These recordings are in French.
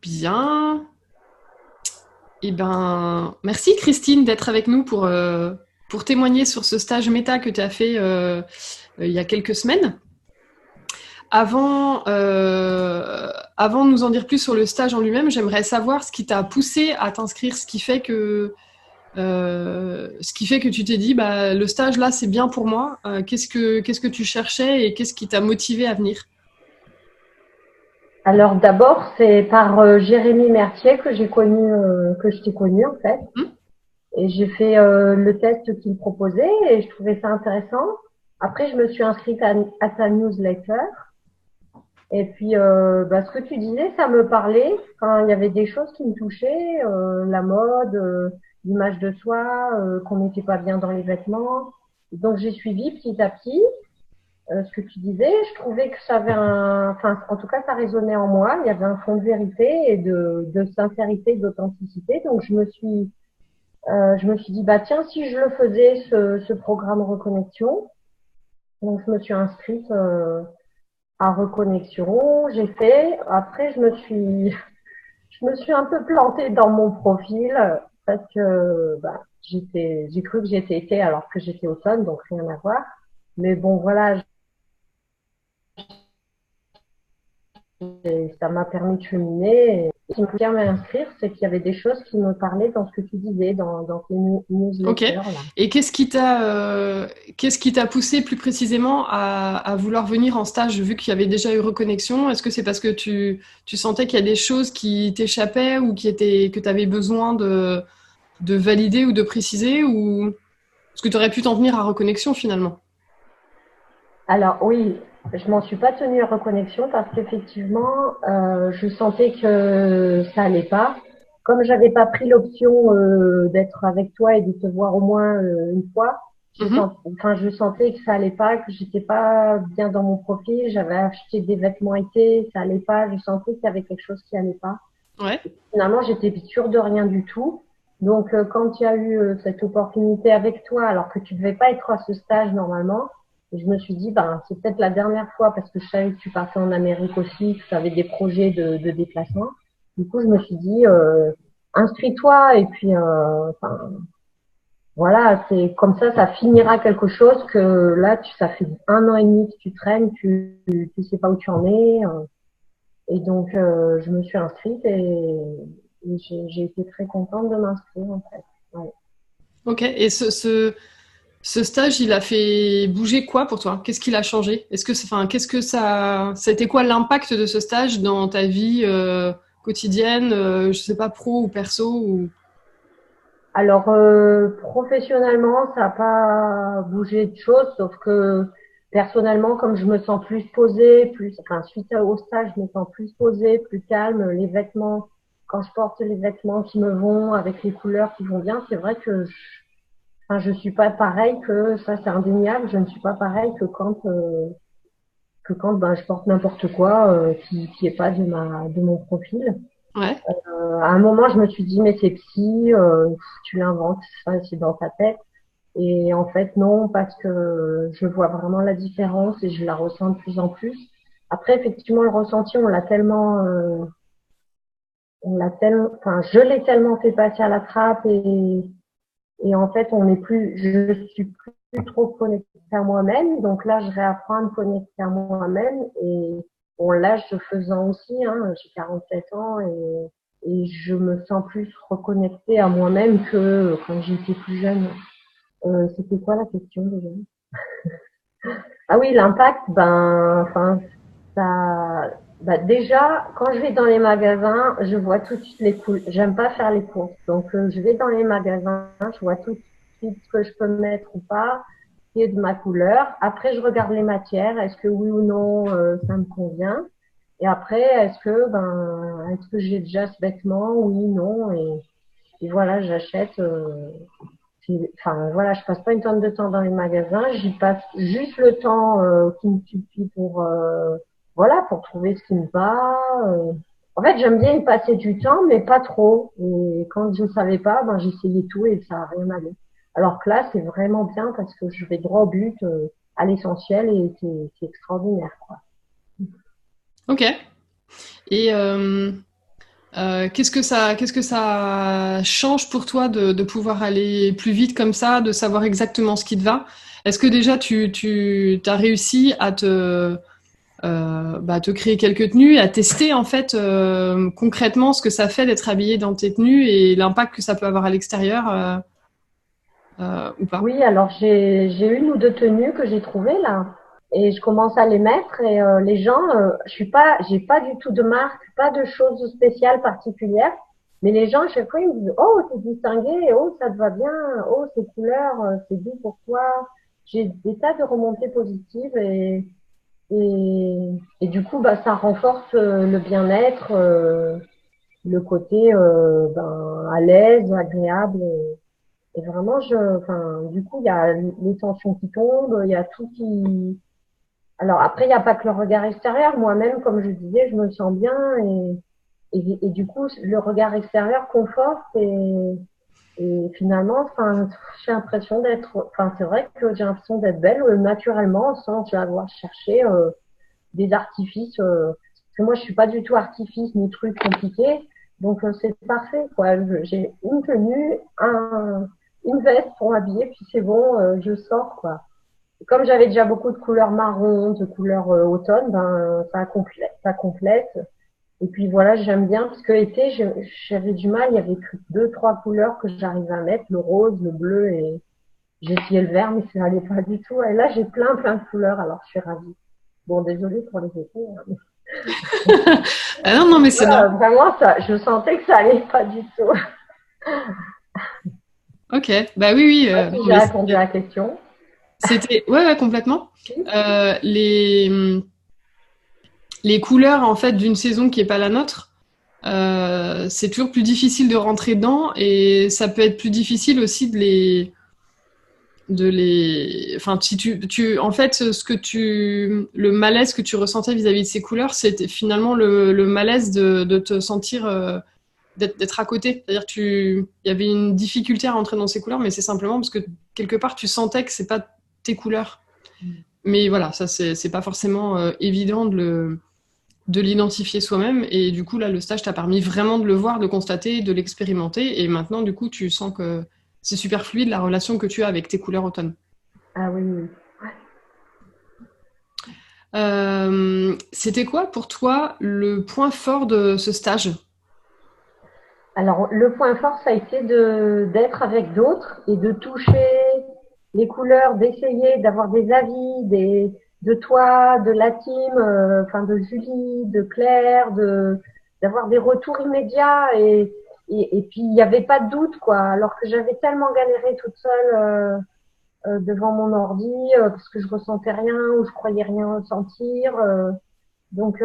Bien. Eh ben, merci Christine d'être avec nous pour témoigner sur ce stage méta que tu as fait il y a quelques semaines. Avant de nous en dire plus sur le stage en lui-même, j'aimerais savoir ce qui t'a poussé à t'inscrire, ce qui fait que tu t'es dit, bah, le stage là, c'est bien pour moi. Qu'est-ce que tu cherchais et qu'est-ce qui t'a motivé à venir? Alors d'abord, c'est par Jérémy Mertier que je t'ai connu en fait. Hmm. Et j'ai fait le test qu'il proposait et je trouvais ça intéressant. Après, je me suis inscrite à sa newsletter. Et puis, ce que tu disais, ça me parlait. Enfin, il y avait des choses qui me touchaient, la mode, l'image de soi, qu'on n'était pas bien dans les vêtements. Donc j'ai suivi petit à petit. Ce que tu disais, je trouvais que ça avait enfin, en tout cas, ça résonnait en moi. Il y avait un fond de vérité et de sincérité, d'authenticité. Donc, je me suis dit, bah, tiens, si je le faisais, ce programme Reconnexion. Donc, je me suis inscrite, à Reconnexion. J'ai fait. Après, je me suis un peu plantée dans mon profil parce que, bah, j'ai cru que j'étais été alors que j'étais automne, donc rien à voir. Mais bon, voilà, et ça m'a permis de cheminer. Et ce qui me fait m'inscrire, c'est qu'il y avait des choses qui me parlaient dans ce que tu disais, dans tes Ok. newsletters, là. Et qu'est-ce qui t'a poussé plus précisément à vouloir venir en stage, vu qu'il y avait déjà eu reconnexion? Est-ce que c'est parce que tu sentais qu'il y a des choses qui t'échappaient ou que tu avais besoin de valider ou de préciser, ou est-ce que tu aurais pu t'en tenir à reconnexion finalement? Alors oui, je m'en suis pas tenue à reconnexion parce qu'effectivement, je sentais que ça allait pas. Comme j'avais pas pris l'option d'être avec toi et de te voir au moins une fois, Mhm. je sentais que ça allait pas, que j'étais pas bien dans mon profil. J'avais acheté des vêtements été, ça allait pas. Je sentais qu'il y avait quelque chose qui allait pas. Ouais. Finalement, j'étais sûre de rien du tout. Donc, quand il y a eu cette opportunité avec toi, alors que tu devais pas être à ce stage normalement, je me suis dit, ben, c'est peut-être la dernière fois parce que je savais que tu partais en Amérique aussi, que tu avais des projets de déplacement. Du coup, je me suis dit, inscris-toi et puis, voilà, c'est comme ça finira quelque chose que là, ça fait 1 an et demi que tu traînes, tu sais pas où tu en es. Et donc, je me suis inscrite et j'ai été très contente de m'inscrire, en fait. Ouais. Ok. Et ce stage, il a fait bouger quoi pour toi? Qu'est-ce qu'il a changé? Qu'est-ce que ça a été quoi l'impact de ce stage dans ta vie quotidienne, je sais pas, pro ou perso ou... Alors, professionnellement, ça n'a pas bougé de choses, sauf que personnellement, comme je me sens plus posée, enfin, suite au stage, je me sens plus posée, plus calme. Les vêtements, quand je porte les vêtements qui me vont, avec les couleurs qui vont bien, c'est vrai que enfin, je suis pas pareil que ça, c'est indéniable. Je ne suis pas pareil que quand ben, je porte n'importe quoi qui est pas de mon profil. Ouais. À un moment, je me suis dit, mais c'est psy, tu l'inventes, ça, c'est dans ta tête. Et en fait, non, parce que je vois vraiment la différence et je la ressens de plus en plus. Après, effectivement, le ressenti, enfin, je l'ai tellement fait passer à la trappe et en fait, je suis plus trop connectée à moi-même. Donc là, je réapprends à me connecter à moi-même. Et bon, l'âge se faisant aussi, hein, j'ai 47 ans et je me sens plus reconnectée à moi-même que quand j'étais plus jeune. C'était quoi la question déjà? Ah oui, l'impact, ben, enfin, ça, bah déjà, quand je vais dans les magasins, je vois tout de suite les couleurs. J'aime pas faire les courses, donc je vais dans les magasins, je vois tout de suite ce que je peux mettre ou pas, qui est de ma couleur. Après, je regarde les matières, est-ce que oui ou non ça me convient. Et après, est-ce que j'ai déjà ce vêtement? Oui, non. Et voilà, j'achète. Enfin voilà, je passe pas une tonne de temps dans les magasins, j'y passe juste le temps qui me suffit pour voilà, pour trouver ce qui me va. En fait, j'aime bien y passer du temps, mais pas trop. Et quand je ne savais pas, ben j'essayais tout et ça n'a rien allé. Alors que là, c'est vraiment bien parce que je vais droit au but, à l'essentiel et c'est extraordinaire, quoi. Ok. Et Qu'est-ce que ça change pour toi de pouvoir aller plus vite comme ça, de savoir exactement ce qui te va? Est-ce que déjà tu as réussi à te créer quelques tenues, à tester en fait concrètement ce que ça fait d'être habillé dans tes tenues et l'impact que ça peut avoir à l'extérieur ou pas? Oui, alors j'ai une ou deux tenues que j'ai trouvées là, et je commence à les mettre et les gens, j'ai pas du tout de marque, pas de choses spéciales particulières, mais les gens à chaque fois ils me disent oh t'es distingué, oh ça te va bien, oh ces couleurs, c'est doux pour toi. J'ai des tas de remontées positives et du coup bah ça renforce le bien-être, le côté à l'aise, agréable. Et vraiment, du coup, il y a les tensions qui tombent, il y a tout qui. Alors après, il n'y a pas que le regard extérieur. Moi-même, comme je disais, je me sens bien et du coup, le regard extérieur conforte et finalement, j'ai l'impression c'est vrai que j'ai l'impression d'être belle naturellement sans avoir cherché des artifices. Parce que moi, je suis pas du tout artifice ni truc compliqué. Donc, c'est parfait, quoi. J'ai une tenue, une veste pour m'habiller, puis c'est bon, je sors, quoi. Et comme j'avais déjà beaucoup de couleurs marron, de couleurs automne, ben, ça complète. Et puis voilà, j'aime bien, parce que été, j'avais du mal, il y avait que deux, trois couleurs que j'arrivais à mettre, le rose, le bleu, et j'ai essayé le vert, mais ça allait pas du tout. Et là, j'ai plein de couleurs, alors je suis ravie. Bon, désolée pour les étés, hein. Ah non, non, mais c'est normal. Vraiment, je sentais que ça allait pas du tout. Ok, bah oui, oui, Je sais pas si non, j'ai mais répondu à la question. ouais, ouais, complètement. Oui. Euh, les, les couleurs en fait d'une saison qui est pas la nôtre, c'est toujours plus difficile de rentrer dedans et ça peut être plus difficile aussi enfin, si en fait, le malaise que tu ressentais vis-à-vis de ces couleurs, c'était finalement le malaise de te sentir, d'être à côté. C'est-à-dire, il y avait une difficulté à rentrer dans ces couleurs, mais c'est simplement parce que quelque part, tu sentais que c'est pas tes couleurs. Mais voilà, ça, c'est pas forcément évident de l'identifier soi-même. Et du coup, là, le stage t'a permis vraiment de le voir, de le constater, de l'expérimenter. Et maintenant, du coup, tu sens que c'est super fluide la relation que tu as avec tes couleurs automne. Ah oui, oui. C'était quoi pour toi le point fort de ce stage? Alors, le point fort, ça a été d'être avec d'autres et de toucher les couleurs, d'essayer d'avoir des avis, de toi, de la team, de Julie, de Claire, d'avoir des retours immédiats et puis il n'y avait pas de doute, quoi. Alors que j'avais tellement galéré toute seule, devant mon ordi, parce que je ressentais rien ou je croyais rien ressentir. Donc,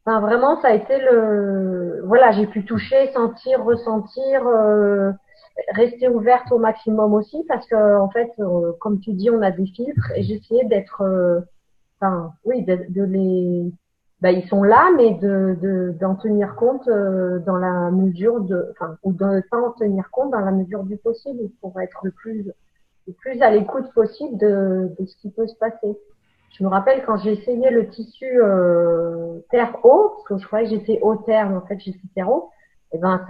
vraiment, ça a été voilà, j'ai pu toucher, sentir, ressentir, rester ouverte au maximum aussi, parce que en fait, comme tu dis, on a des filtres, et j'essayais d'être, oui, ils sont là, mais d'en tenir compte dans la mesure ou de ne pas en tenir compte dans la mesure du possible pour être le plus à l'écoute possible de ce qui peut se passer. Je me rappelle quand j'ai essayé le tissu terre-eau, parce que je croyais que j'étais eau-terre, mais en fait j'étais terre-eau, et ben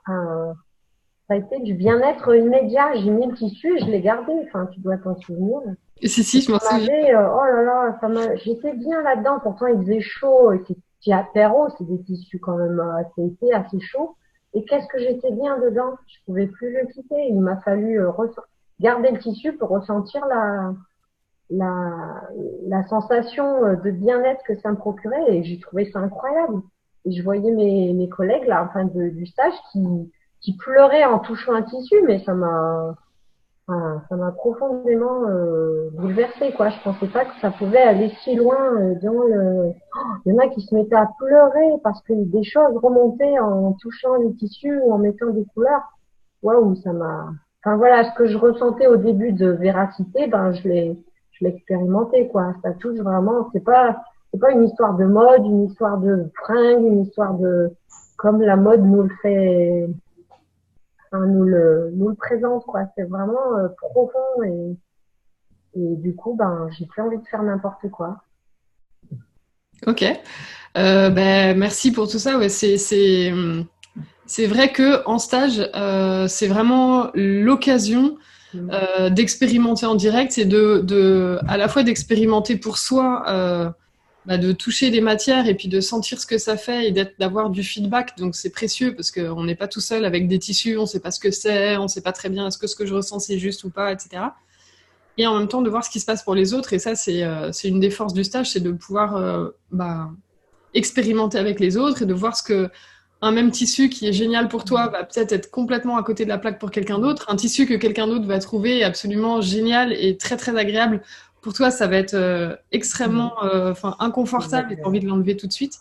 un- ça a été du bien-être immédiat. J'ai mis le tissu et je l'ai gardé. Enfin, tu dois t'en souvenir. Si, Et si, je m'en souviens. oh là là, j'étais bien là-dedans. Pourtant, il faisait chaud. Et c'est à terreau, c'est des tissus quand même assez épais, assez chauds. Et qu'est-ce que j'étais bien dedans. Je pouvais plus le quitter. Il m'a fallu garder le tissu pour ressentir la, la sensation de bien-être que ça me procurait. Et j'ai trouvé ça incroyable. Et je voyais mes collègues là, du stage, qui pleuraient en touchant un tissu, mais ça m'a profondément bouleversée, quoi. Je pensais pas que ça pouvait aller si loin il y en a qui se mettaient à pleurer parce que des choses remontaient en touchant les tissus ou en mettant des couleurs. Waouh, ça m'a. Enfin voilà, ce que je ressentais au début de véracité, je l'ai expérimenté, quoi. Ça touche vraiment. C'est pas une histoire de mode, une histoire de fringues, une histoire de comme la mode nous le fait, nous le présente, quoi. C'est vraiment profond et du coup, j'ai plus envie de faire n'importe quoi. Ok. Merci pour tout ça. Ouais, c'est vrai que en stage, c'est vraiment l'occasion d'expérimenter en direct et à la fois d'expérimenter pour soi, de toucher des matières et puis de sentir ce que ça fait et d'avoir du feedback. Donc c'est précieux parce qu'on n'est pas tout seul avec des tissus, on ne sait pas ce que c'est, on ne sait pas très bien est-ce que ce que je ressens c'est juste ou pas, etc. Et en même temps de voir ce qui se passe pour les autres. Et ça, c'est une des forces du stage, c'est de pouvoir expérimenter avec les autres et de voir ce que un même tissu qui est génial pour toi va peut-être être complètement à côté de la plaque pour quelqu'un d'autre. Un tissu que quelqu'un d'autre va trouver absolument génial et très très agréable pour toi, ça va être extrêmement inconfortable et tu as envie de l'enlever tout de suite.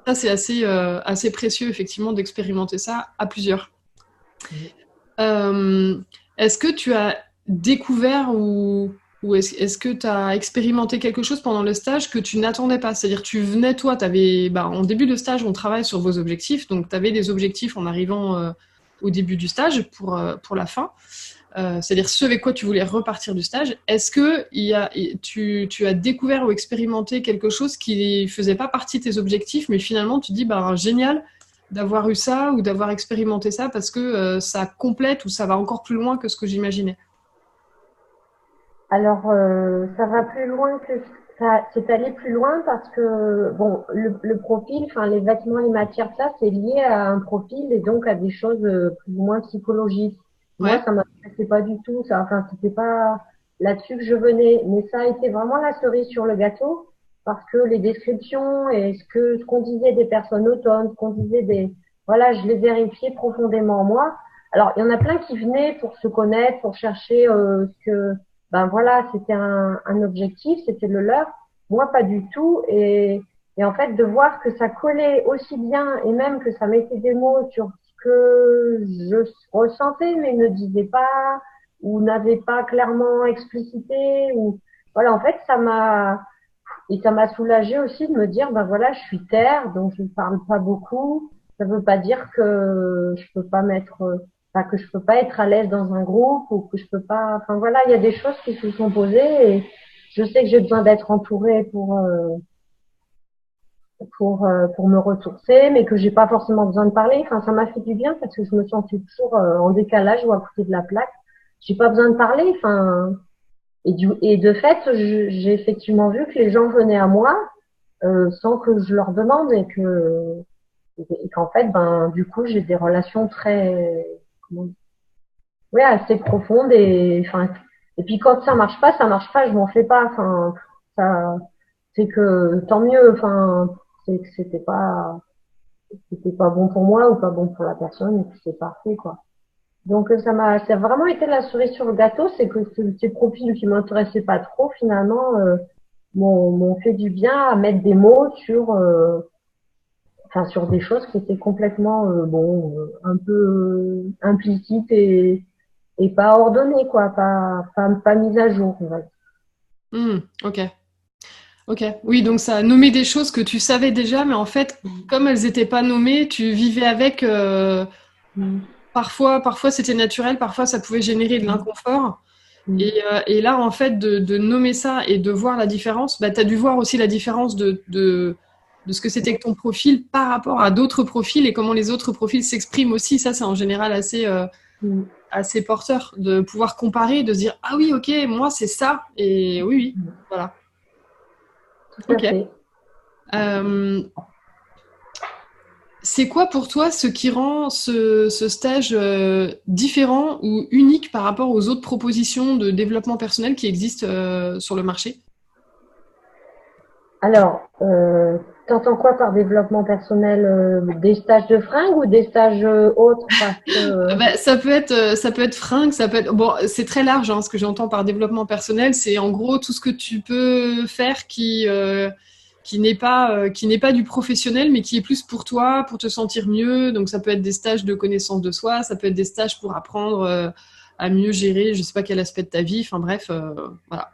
Ça, c'est assez précieux, effectivement, d'expérimenter ça à plusieurs. Euh, Est-ce que tu as découvert ou est-ce que tu as expérimenté quelque chose pendant le stage que tu n'attendais pas? C'est-à-dire, tu venais, toi, en début de stage, on travaille sur vos objectifs, donc tu avais des objectifs en arrivant au début du stage pour la fin. C'est-à-dire ce avec quoi tu voulais repartir du stage. Est-ce que tu as découvert ou expérimenté quelque chose qui ne faisait pas partie de tes objectifs, mais finalement tu dis, génial d'avoir eu ça ou d'avoir expérimenté ça parce que ça complète ou ça va encore plus loin que ce que j'imaginais? Alors, ça va plus loin que ça, c'est allé plus loin parce que bon, le profil, enfin les vêtements, les matières, ça, c'est lié à un profil et donc à des choses plus ou moins psychologiques. Moi, Ouais. ça m'intéressait pas du tout, ça, enfin, c'était pas là-dessus que je venais, mais ça a été vraiment la cerise sur le gâteau parce que les descriptions et ce qu'on disait des personnes autonomes, ce qu'on disait voilà, je les vérifiais profondément en moi. Alors, il y en a plein qui venaient pour se connaître, pour chercher ce que ben voilà, c'était un objectif, c'était le leur. Moi, pas du tout. Et en fait, de voir que ça collait aussi bien et même que ça mettait des mots sur ce que je ressentais, mais ne disais pas ou n'avait pas clairement explicité. Ou voilà, en fait, ça m'a soulagé aussi de me dire, ben voilà, je suis terre, donc je ne parle pas beaucoup. Ça veut pas dire que je peux pas que je peux pas être à l'aise dans un groupe ou que je peux pas, enfin voilà, il y a des choses qui se sont posées et je sais que j'ai besoin d'être entourée pour me ressourcer, mais que j'ai pas forcément besoin de parler. Enfin, ça m'a fait du bien parce que je me sentais toujours en décalage ou à côté de la plaque. J'ai pas besoin de parler, enfin, et de fait, j'ai effectivement vu que les gens venaient à moi sans que je leur demande et qu'en fait, ben, du coup, j'ai des relations très, comment dire, ouais, assez profondes et puis quand ça marche pas, je m'en fais pas, enfin, ça, c'est que tant mieux, enfin, c'est que c'était pas bon pour moi ou pas bon pour la personne et puis c'est parfait, quoi. Donc, ça a vraiment été la cerise sur le gâteau, c'est que ces profils qui m'intéressaient pas trop, finalement, m'ont fait du bien à mettre des mots sur des choses qui étaient complètement un peu implicites et pas ordonnées, quoi, pas mises à jour, on va dire. Ok. Ok. Oui, donc ça a nommé des choses que tu savais déjà, mais en fait, comme elles n'étaient pas nommées, tu vivais avec. Mm. Parfois c'était naturel, parfois ça pouvait générer de Mm. l'inconfort. Mm. Et là, en fait, de nommer ça et de voir la différence, tu as dû voir aussi la différence de ce que c'était que ton profil par rapport à d'autres profils et comment les autres profils s'expriment aussi. Ça, c'est en général Mm. assez porteur de pouvoir comparer, de se dire, ah oui, ok, moi, c'est ça. Et oui, oui, Mm. voilà. Tout à Ok. fait. Euh, c'est quoi pour toi ce qui rend ce stage différent ou unique par rapport aux autres propositions de développement personnel qui existent sur le marché? Alors, t'entends quoi par développement personnel? Des stages de fringues ou des stages autres? Parce que, Ça peut être fringue, ça peut être. Bon, c'est très large, hein, ce que j'entends par développement personnel. C'est en gros tout ce que tu peux faire qui n'est pas du professionnel, mais qui est plus pour toi, pour te sentir mieux. Donc, ça peut être des stages de connaissance de soi, ça peut être des stages pour apprendre à mieux gérer, je sais pas quel aspect de ta vie. Enfin, bref, voilà.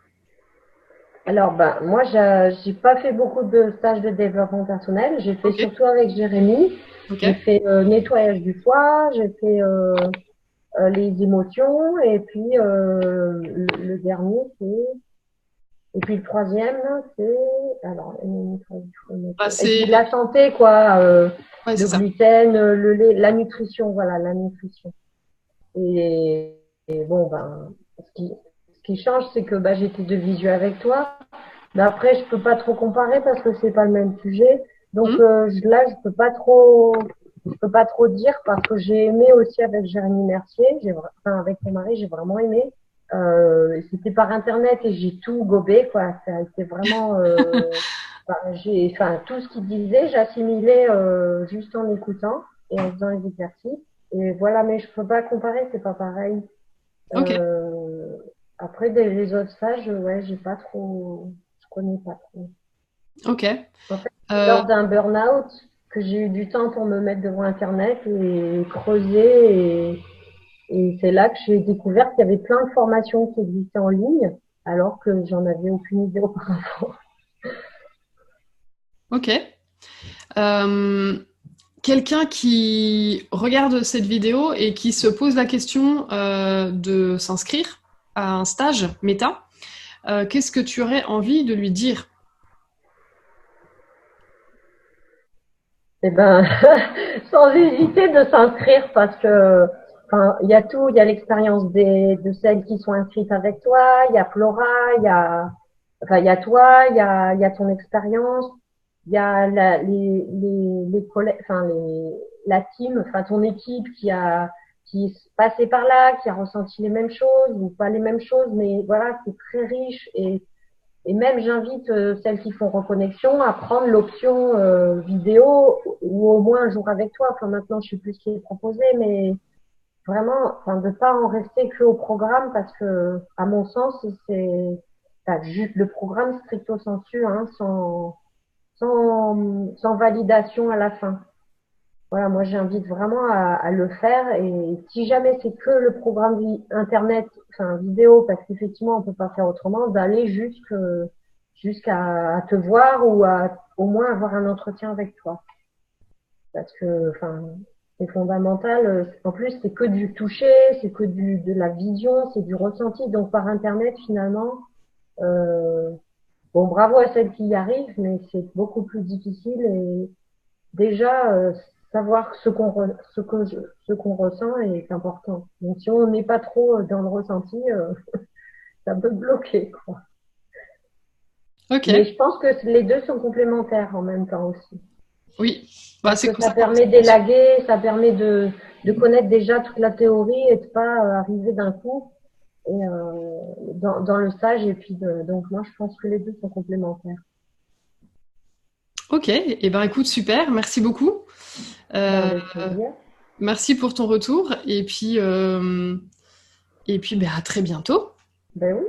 alors, ben, moi, j'ai pas fait beaucoup de stages de développement personnel. J'ai fait Ok, surtout avec Jérémy. ok. J'ai fait nettoyage du foie, j'ai fait les émotions, et puis le dernier, Et puis le troisième, c'est alors Bah, et puis la santé, quoi, ouais, le c'est ça. gluten, le lait, la nutrition, voilà, la nutrition. Et bon, ben, ce qui change, c'est que bah, j'étais de visu avec toi. Mais après, je peux pas trop comparer parce que c'est pas le même sujet. Donc là, je peux pas trop dire parce que j'ai aimé aussi avec Jérémy Mercier. Enfin, avec mon mari, j'ai vraiment aimé. C'était par internet et j'ai tout gobé, quoi. Ça a été vraiment, enfin, tout ce qu'il disait, j'assimilais juste en écoutant et en faisant les exercices. Et voilà, mais je peux pas comparer, c'est pas pareil. Ok, Euh, Après, les autres stages, ouais, j'ai pas trop, je connais pas trop. ok. En fait, c'est Euh, lors d'un burn-out que j'ai eu du temps pour me mettre devant Internet et creuser. Et c'est là que j'ai découvert qu'il y avait plein de formations qui existaient en ligne, alors que j'en avais aucune idée auparavant. ok. Euh, Quelqu'un qui regarde cette vidéo et qui se pose la question de s'inscrire à un stage méta, qu'est-ce que tu aurais envie de lui dire? Eh ben, sans hésiter de s'inscrire parce que, enfin, il y a tout, il y a l'expérience de celles qui sont inscrites avec toi, il y a Flora, il y a toi, il y a ton expérience, il y a les collègues, enfin, la team, enfin, ton équipe qui est passée par là, qui a ressenti les mêmes choses ou pas les mêmes choses, mais voilà, c'est très riche et même, j'invite celles qui font reconnexion à prendre l'option vidéo ou au moins un jour avec toi. Enfin, maintenant, je sais plus ce qui est proposé, mais vraiment, enfin, de pas en rester que au programme parce que, à mon sens, c'est enfin, juste le programme stricto sensu, hein, sans validation à la fin. Voilà, moi j'invite vraiment à le faire et si jamais c'est que le programme internet, enfin vidéo, parce qu'effectivement on peut pas faire autrement, d'aller jusqu'à te voir ou à au moins avoir un entretien avec toi. Parce que enfin c'est fondamental. En plus c'est que du toucher, c'est que de la vision, c'est du ressenti. Donc par internet finalement, euh, bon bravo à celles qui y arrivent, mais c'est beaucoup plus difficile et déjà savoir ce qu'on ressent est important. Donc si on n'est pas trop dans le ressenti, ça peut bloquer, quoi. Ok, Mais je pense que les deux sont complémentaires en même temps aussi. oui. Bah, Parce c'est que comme ça ça qu'on permet d'élaguer, ça permet de connaître déjà toute la théorie et de pas arriver d'un coup et, dans le stage. Et puis donc moi je pense que les deux sont complémentaires. Ok, et ben écoute, super, merci beaucoup. Ben, Euh, avec plaisir. Merci pour ton retour et puis ben, à très bientôt. Ben oui.